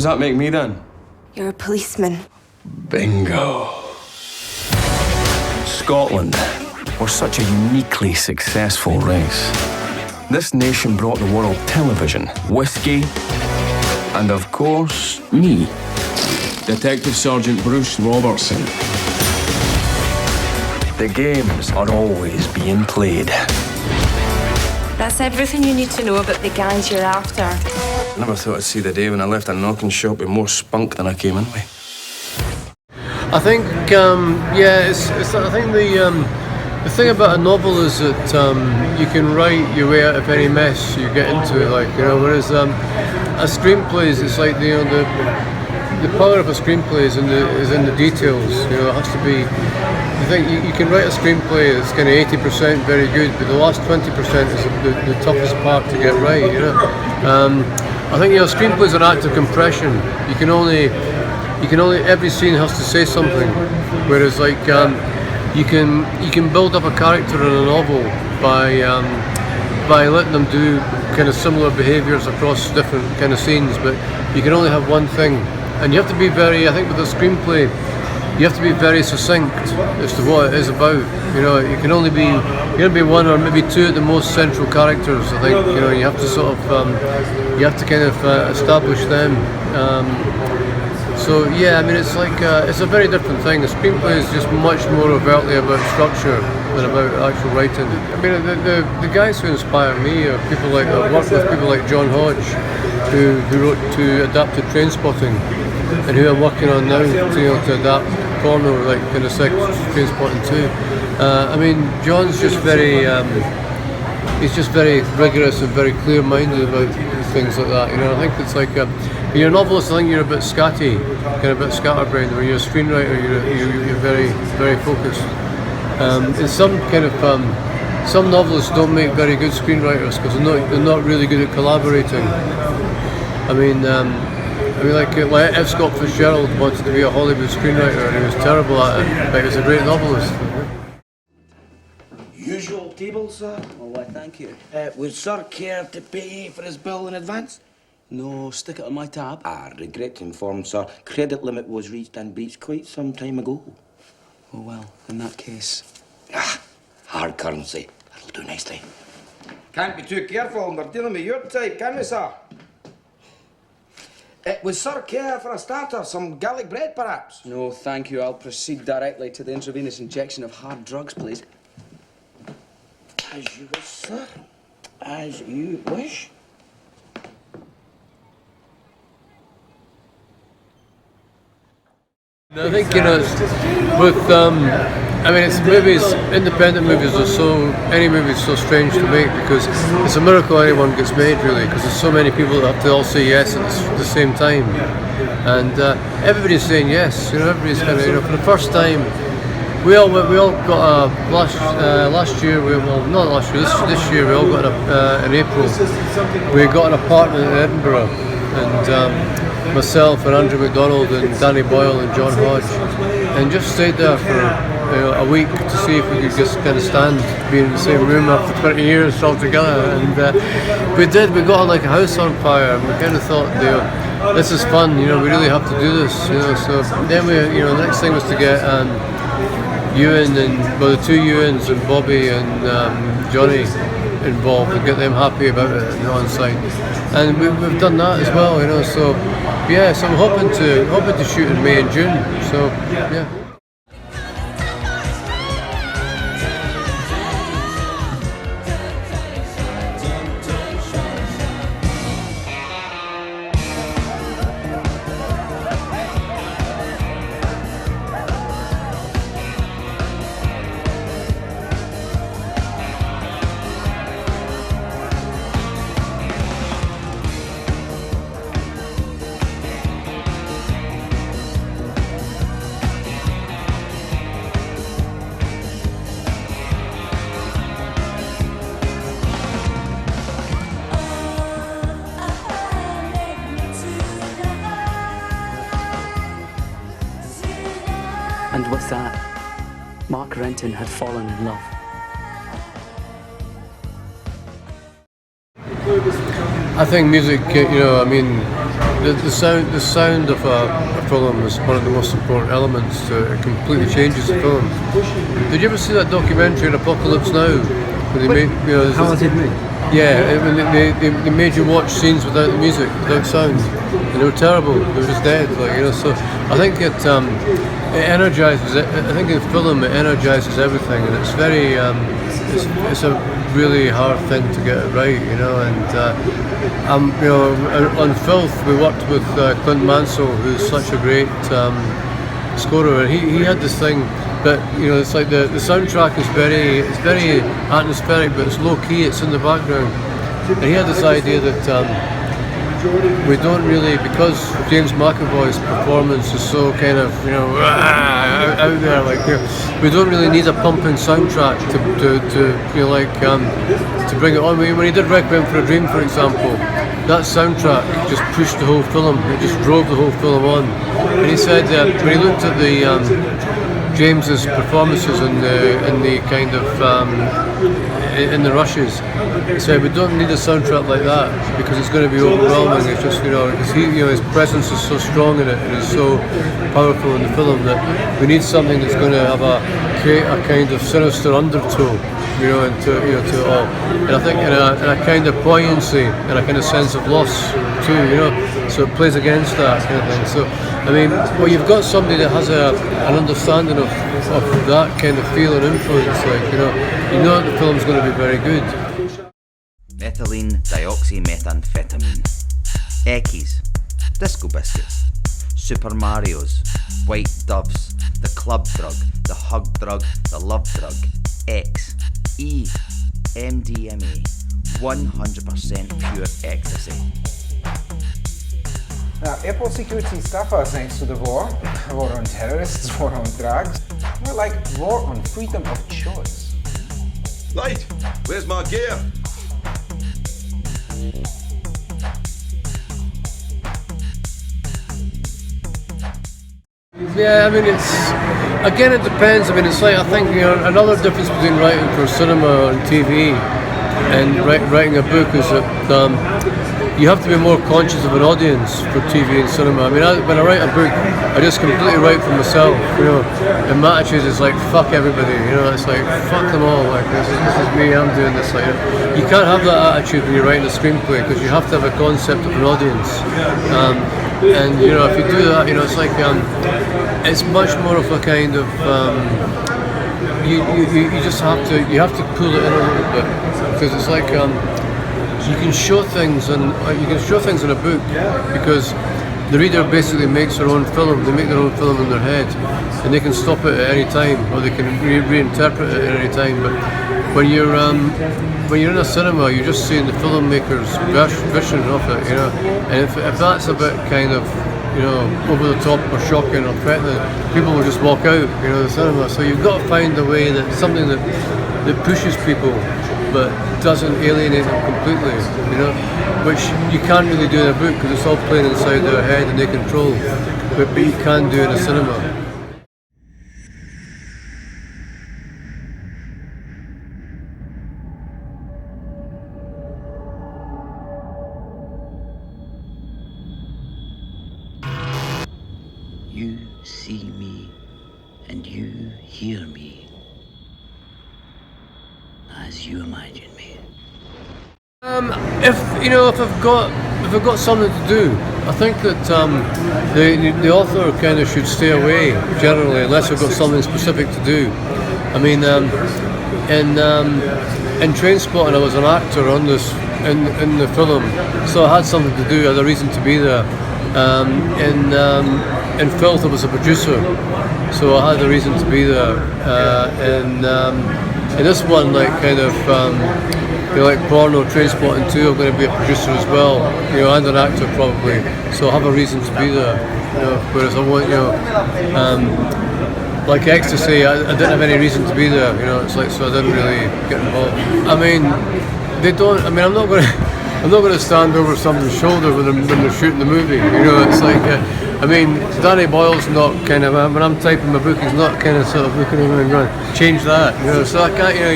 does that make me then? You're a policeman. Bingo. Scotland, we're such a uniquely successful race. This nation brought the world television, whiskey, and of course, me. Detective Sergeant Bruce Robertson. The games are always being played. That's everything you need to know about the guys you're after. I never thought I'd see the day when I left a knocking shop with more spunk than I came in with. I think, I think the thing about a novel is that you can write your way out of any mess you get into it, like, you know, whereas a screenplay is like, you know, the power of a screenplay is in the details, you know, it has to be, I think you can write a screenplay that's kind of 80% very good, but the last 20% is the toughest part to get right, you know. I think, you know, screenplay is an act of compression. You can only, every scene has to say something, whereas like, you can build up a character in a novel by letting them do kind of similar behaviours across different kind of scenes, but you can only have one thing, and you have to be very, I think with a screenplay, you have to be very succinct as to what it is about. You know, you can only be one or maybe two at the most central characters. I think, you know, you have to sort of you have to kind of establish them. So yeah, I mean, it's like it's a very different thing. The screenplay is just much more overtly about structure than about actual writing. I mean, the guys who inspire me are people like, I've worked with people like John Hodge, who adapted Trainspotting, and who I'm working on now to adapt porno, like kind of Trainspotting too. I mean, John's just very he's just very rigorous and very clear-minded about things like that. You know, I think it's like when you're a novelist, I think you're a bit scatty, kind of a bit scatterbrained. When you're a screenwriter, you're very, very focused. And some novelists don't make very good screenwriters because they're not really good at collaborating. I mean, like F. Scott Fitzgerald wanted to be a Hollywood screenwriter and he was terrible at it, but he was a great novelist. Usual table, sir? Oh, why, thank you. Would sir care to pay for his bill in advance? No, stick it on my tab. I regret to inform, sir, credit limit was reached and breached quite some time ago. Oh, well, in that case... Hard currency. That'll do nicely. Can't be too careful when we're dealing with your type, can we, sir? Would sir care for a starter, some garlic bread, perhaps? No, thank you. I'll proceed directly to the intravenous injection of hard drugs, please. As you wish, sir. As you wish. I think, you know, with I mean, it's movies, independent movies are any movie is so strange to make because it's a miracle anyone gets made, really, because there's so many people that have to all say yes at the same time, and everybody's saying yes. You know, everybody's kind of, you know, for the first time, we all got last year. Not last year. This year we all got in April. We got an apartment in Edinburgh, and. Myself and Andrew MacDonald and Danny Boyle and John Hodge, and just stayed there for a week to see if we could just kind of stand being in the same room after 20 years all together, and we did. We got like a house on fire, and we kind of thought, you know, this is fun, you know, we really have to do this, you know. So then the next thing was to get Ewan the two Ewans and Bobby and Johnny involved and get them happy about it and on site, and we've done that as well, you know. So yeah, so I'm hoping to shoot in May and June. So yeah. And with that, Mark Renton had fallen in love. I think music, you know, I mean, the sound of a film is one of the most important elements. It completely changes the film. Did you ever see that documentary on Apocalypse Now? Where they made, How was it made? Yeah, they made you watch scenes without the music, without sound, and they were terrible. They were just dead, So I think it energizes. I think in film it energizes everything, and it's very. It's a really hard thing to get it right, And on Filth we worked with Clint Mansell, who's such a great scorer, and he had this thing. But it's like the soundtrack is very atmospheric, but it's low key. It's in the background, and he had this idea that we don't really, because James McAvoy's performance is so kind of out there, we don't really need a pumping soundtrack to bring it on. When he did Requiem for a Dream, for example, that soundtrack just pushed the whole film. It just drove the whole film on. And he said when he looked at the James's performances in the kind of in the rushes, he said we don't need a soundtrack like that because it's going to be overwhelming. It's just because his presence is so strong in it and is so powerful in the film that we need something that's going to have create a kind of sinister undertow, to it all. And I think in a kind of poignancy and a kind of sense of loss too, So it plays against that kind of thing. So you've got somebody that has an understanding of that kind of feel and influence, that the film's going to be very good. Methylene dioxymethamphetamine, Eckies, Disco Biscuits, Super Marios, White Doves, the club drug, the hug drug, the love drug, X, E, MDMA, 100% pure ecstasy. Now, airport security staffers, thanks to the war on terrorists, war on drugs, more like war on freedom of choice. Light, where's my gear? Yeah, it depends. It's like, I think, another difference between writing for cinema and TV and writing a book is that you have to be more conscious of an audience for TV and cinema. When I write a book, I just completely write for myself, and my attitude is like, fuck everybody, it's like, fuck them all, like, this is me, I'm doing this, you can't have that attitude when you're writing a screenplay, because you have to have a concept of an audience, and if you do that, it's like, it's much more of a kind of, you just have to pull it in a little bit, because it's like, you can show things in a book because the reader basically makes their own film. They make their own film in their head, and they can stop it at any time, or they can reinterpret it at any time. But when you're in a cinema, you're just seeing the filmmaker's vision of it, And if that's a bit kind of over the top or shocking or threatening, people will just walk out, the cinema. So you've got to find a way that something that pushes people, but doesn't alienate them completely, which you can't really do in a book because it's all playing inside their head and they control, but you can do in a cinema. You see me and you hear me as you imagine me. If I've got something to do, I think that the author kind of should stay away generally unless I've got something specific to do. In Trainspotting, I was an actor on this in the film, so I had something to do. I had a reason to be there. In Filth, I was a producer, so I had a reason to be there. In this one, like kind of, like porno, Trainspotting 2, I'm going to be a producer as well, and an actor probably. So I have a reason to be there. Whereas I want, like Ecstasy, I didn't have any reason to be there. It's like, so I didn't really get involved. They don't. I'm not going to stand over someone's shoulder when they're shooting the movie. It's like I mean, Danny Boyle's not kind of, when I'm typing my book, he's not kind of sort of looking over and going, change that, you know, so I can't, you know,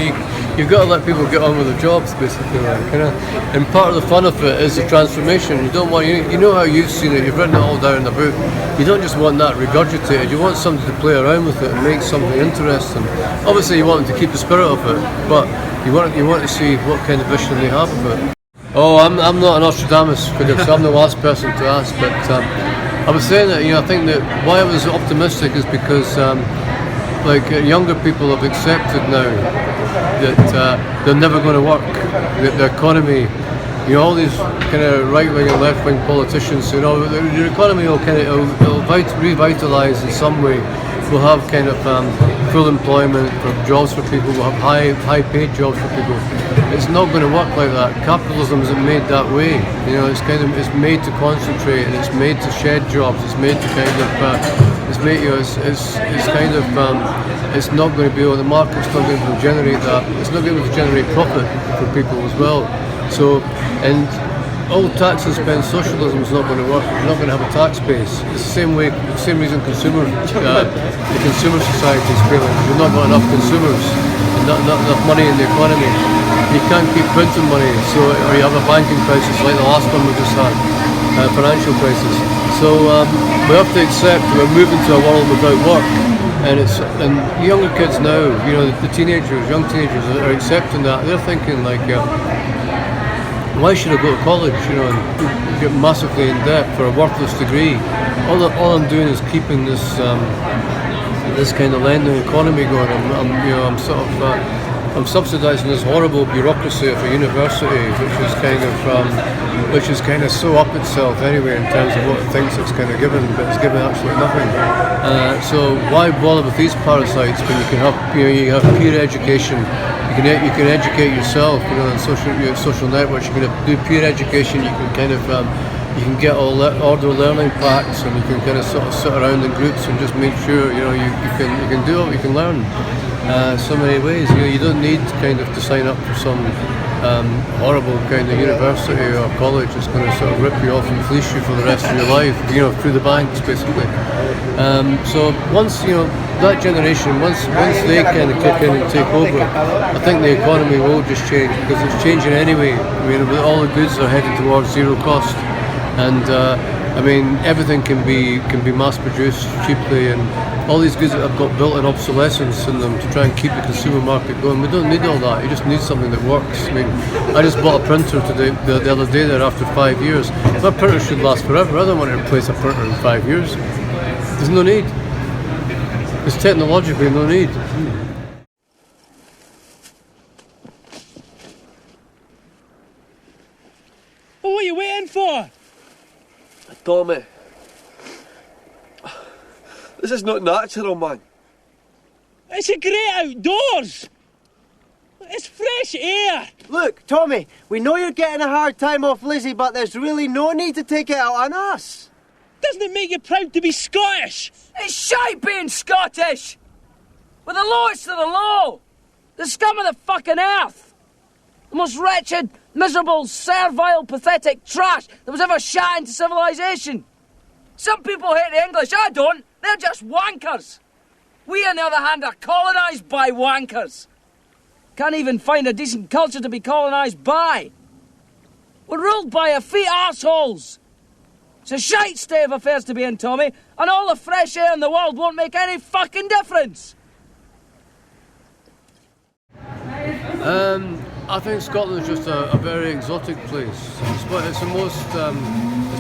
you've got to let people get on with their jobs, basically, like, you know, and part of the fun of it is the transformation. You don't want, you know how you've seen it, you've written it all down in the book, you don't just want that regurgitated, you want somebody to play around with it and make something interesting. Obviously you want them to keep the spirit of it, but you want to see what kind of vision they have of it. Oh, I'm not an Nostradamus figure, so I'm the last person to ask, but I was saying that, you know, I think that why I was optimistic is because younger people have accepted now that they're never going to work, that the economy, you know, all these kind of right-wing and left-wing politicians, you know, the economy will kind of revitalise in some way. We'll have kind of full employment for jobs for people. We'll have high-paid jobs for people. It's not going to work like that. Capitalism isn't made that way. You know, it's made to concentrate, and it's made to shed jobs. It's made to kind of it's not going to be able. The market's not going to be able to generate that. It's not going to be able to generate profit for people as well. So, and all tax and spend socialism is not going to work. You're not going to have a tax base. It's the same way, the same reason the consumer society is failing. You've not got enough consumers, and not enough money in the economy. You can't keep printing money, so or you have a banking crisis like the last one we just had, financial crisis. So we have to accept we're moving to a world without work, and younger kids now, you know, the young teenagers are accepting that. They're thinking like. Why should I go to college, you know, and get massively in debt for a worthless degree? All I'm doing is keeping this this kind of lending economy going. I'm subsidising this horrible bureaucracy of a university, which is kind of so up itself anyway in terms of what it thinks it's kind of given, but it's given absolutely nothing. So why bother with these parasites when you can have, you have peer education? You can educate yourself, you know, on social networks. You can do peer education. You can kind of you can get order learning packs, and you can kind of sort of sit around in groups and just make sure, you know, you can do it. You can learn so many ways. You know, you don't need kind of to sign up for some horrible kind of university or college that's going to sort of rip you off and fleece you for the rest of your life, you know, through the banks basically. So once, you know, that generation, once they kind of kick in and take over, I think the economy will just change, because it's changing anyway. I mean, all the goods are heading towards zero cost, and I mean, everything can be mass produced cheaply, and all these goods that have got built-in obsolescence in them to try and keep the consumer market going. We don't need all that. You just need something that works. I mean, I just bought a printer today, the other day there after 5 years. My printer should last forever. I don't want to replace a printer in 5 years. There's no need. There's technologically no need. Well, what are you waiting for? Tommy, this is not natural, man. It's a great outdoors. It's fresh air. Look, Tommy, we know you're getting a hard time off Lizzie, but there's really no need to take it out on us. Doesn't it make you proud to be Scottish? It's shite being Scottish! We're the lowest of the low! The scum of the fucking earth! The most wretched, miserable, servile, pathetic trash that was ever shot into civilization! Some people hate the English, I don't! They're just wankers! We, on the other hand, are colonised by wankers! Can't even find a decent culture to be colonised by! We're ruled by effete arseholes! It's a shite state of affairs to be in, Tommy, and all the fresh air in the world won't make any fucking difference! I think Scotland's just a very exotic place. It's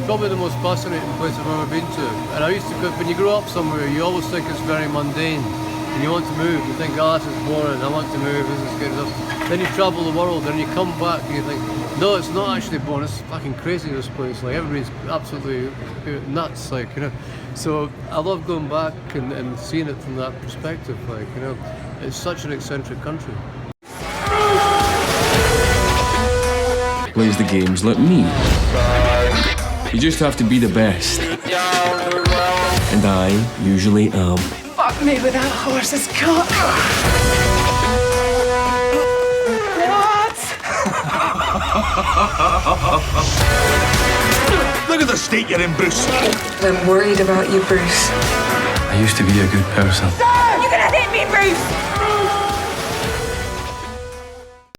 probably the most fascinating place I've ever been to. And I used to, when you grow up somewhere, you always think it's very mundane, and you want to move. You think, oh, this is boring, I want to move, this is good enough. Then you travel the world, and you come back, and you think, no, it's not actually boring, it's fucking crazy, this place. Like, everybody's absolutely nuts, like, you know. So I love going back and seeing it from that perspective, like, you know. It's such an eccentric country. Plays the games like me. You just have to be the best. And I usually am. Fuck me with that horse's cock. What? Look at the state you're in, Bruce. I'm worried about you, Bruce. I used to be a good person. You're gonna hit me, Bruce!